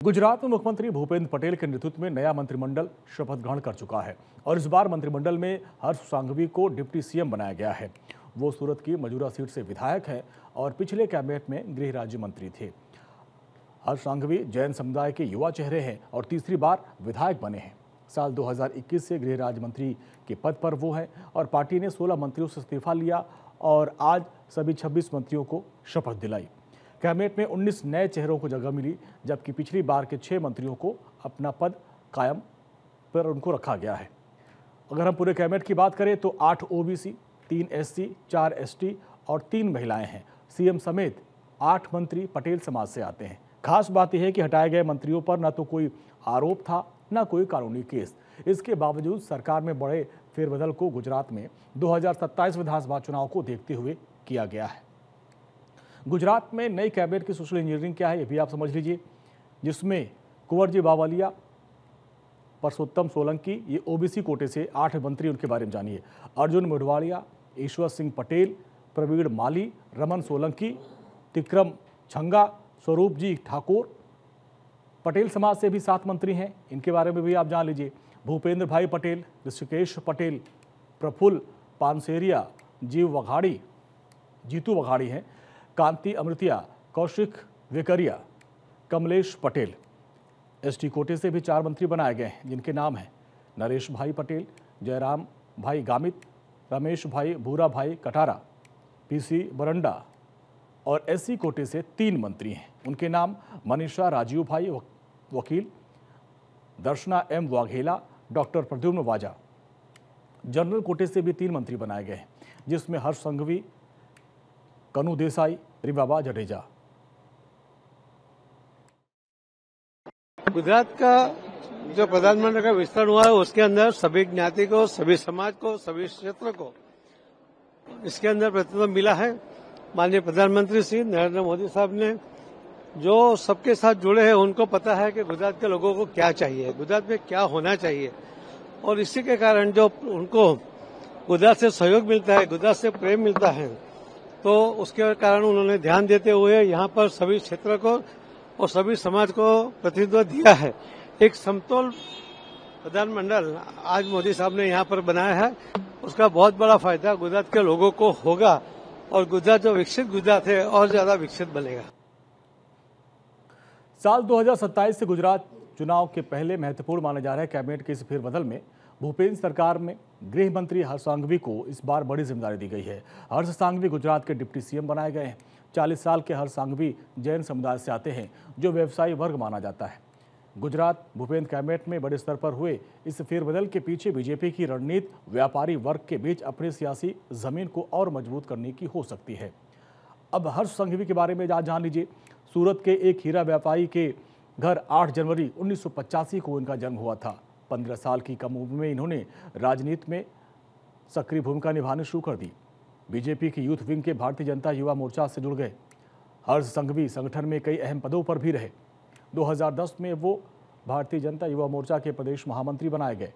गुजरात में मुख्यमंत्री भूपेंद्र पटेल के नेतृत्व में नया मंत्रिमंडल शपथ ग्रहण कर चुका है और इस बार मंत्रिमंडल में हर्ष सांघवी को डिप्टी सीएम बनाया गया है। वो सूरत की मजूरा सीट से विधायक हैं और पिछले कैबिनेट में गृह राज्य मंत्री थे। हर्ष सांघवी जैन समुदाय के युवा चेहरे हैं और तीसरी बार विधायक बने हैं। साल 2021 से गृह राज्य मंत्री के पद पर वो हैं और पार्टी ने 16 मंत्रियों से इस्तीफा लिया और आज सभी 26 मंत्रियों को शपथ दिलाई। कैबिनेट में 19 नए चेहरों को जगह मिली, जबकि पिछली बार के 6 मंत्रियों को अपना पद कायम पर उनको रखा गया है। अगर हम पूरे कैबिनेट की बात करें तो 8 ओबीसी, 3 एससी, 4 एसटी और 3 महिलाएं हैं। सीएम समेत 8 मंत्री पटेल समाज से आते हैं। खास बात यह है कि हटाए गए मंत्रियों पर न तो कोई आरोप था न कोई कानूनी केस। इसके बावजूद सरकार में बड़े फेरबदल को गुजरात में 2027 विधानसभा चुनाव को देखते हुए किया गया है। गुजरात में नई कैबिनेट की सोशल इंजीनियरिंग क्या है ये भी आप समझ लीजिए, जिसमें कुंवरजी बावलिया, परसोत्तम सोलंकी, ये ओबीसी कोटे से 8 मंत्री, उनके बारे में जानिए। अर्जुन मोढवाडिया, ईश्वर सिंह पटेल, प्रवीण माली, रमन सोलंकी, तिक्रम छंगा, स्वरूप जी ठाकुर। पटेल समाज से भी 7 मंत्री हैं, इनके बारे में भी आप जान लीजिए। भूपेंद्र भाई पटेल, ऋषिकेश पटेल, प्रफुल्ल पानसेरिया, जीतू वघाड़ी हैं, कांति अमृतिया, कौशिक वेकरिया, कमलेश पटेल। एसटी कोटे से भी 4 मंत्री बनाए गए हैं, जिनके नाम हैं नरेश भाई पटेल, जयराम भाई गामित, रमेश भाई भूरा भाई कटारा, पीसी बरंडा। और एससी कोटे से 3 मंत्री हैं, उनके नाम मनीषा राजीव भाई वकील, दर्शना एम वाघेला, डॉक्टर प्रद्युम्न वाजा। जनरल कोटे से भी 3 मंत्री बनाए गए हैं, जिसमें हर्ष सांघवी, कनु देसाई, रिबाबा जडेजा। गुजरात का जो प्रधानमंत्री का विस्तार हुआ है उसके अंदर सभी ज्ञाति को, सभी समाज को, सभी क्षेत्र को इसके अंदर प्रतिनिधित्व मिला है। माननीय प्रधानमंत्री श्री नरेंद्र मोदी साहब ने जो सबके साथ जुड़े हैं उनको पता है कि गुजरात के लोगों को क्या चाहिए, गुजरात में क्या होना चाहिए, और इसी के कारण जो उनको गुजरात से सहयोग मिलता है, गुजरात से प्रेम मिलता है, तो उसके कारण उन्होंने ध्यान देते हुए यहाँ पर सभी क्षेत्र को और सभी समाज को प्रतिनिधित्व दिया है। एक समतोल प्रधानमंडल आज मोदी साहब ने यहाँ पर बनाया है, उसका बहुत बड़ा फायदा गुजरात के लोगों को होगा और गुजरात जो विकसित गुजरात है और ज्यादा विकसित बनेगा। साल 2027 से गुजरात चुनाव के पहले महत्वपूर्ण माने जा रहे कैबिनेट के इस फेरबदल में भूपेंद्र सरकार में गृह मंत्री हर्ष सांघवी को इस बार बड़ी जिम्मेदारी दी गई है। हर्ष सांघवी गुजरात के डिप्टी सीएम बनाए गए हैं। 40 साल के हर्ष सांघवी जैन समुदाय से आते हैं, जो व्यवसायी वर्ग माना जाता है। गुजरात भूपेंद्र कैबिनेट में बड़े स्तर पर हुए इस फेरबदल के पीछे बीजेपी की रणनीति व्यापारी वर्ग के बीच अपनी सियासी जमीन को और मजबूत करने की हो सकती है। अब हर्ष सांघवी के बारे में जान लीजिए। सूरत के एक हीरा व्यापारी के घर 8 जनवरी 1985 को इनका जन्म हुआ था। 15 साल की कम उम्र में इन्होंने राजनीति में सक्रिय भूमिका निभानी शुरू कर दी। बीजेपी की यूथ विंग के भारतीय जनता युवा मोर्चा से जुड़ गए। हर्ष सांघवी संगठन में कई अहम पदों पर भी रहे। 2010 में वो भारतीय जनता युवा मोर्चा के प्रदेश महामंत्री बनाए गए।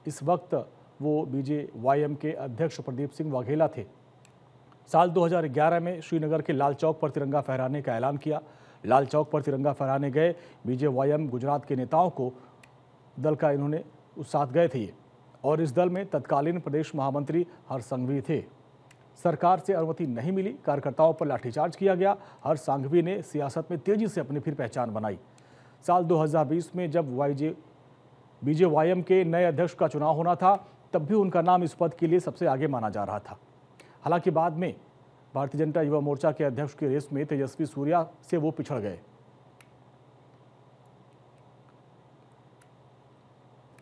इस वक्त वो बीजेवाईएम के अध्यक्ष प्रदीप सिंह वाघेला थे। साल 2011 में श्रीनगर के लाल चौक पर तिरंगा फहराने का ऐलान किया। लाल चौक पर तिरंगा फहराने गए बीजेवाईएम गुजरात के नेताओं को दल का इन्होंने साथ गए थे और इस दल में तत्कालीन प्रदेश महामंत्री हर्ष सांघवी थे। सरकार से अनुमति नहीं मिली, कार्यकर्ताओं पर लाठीचार्ज किया गया। हर्ष सांघवी ने सियासत में तेजी से अपनी फिर पहचान बनाई। साल 2020 में जब बीजेवाईएम के नए अध्यक्ष का चुनाव होना था, तब भी उनका नाम इस पद के लिए सबसे आगे माना जा रहा था। हालांकि बाद में भारतीय जनता युवा मोर्चा के अध्यक्ष की रेस में तेजस्वी सूर्या से वो पिछड़ गए।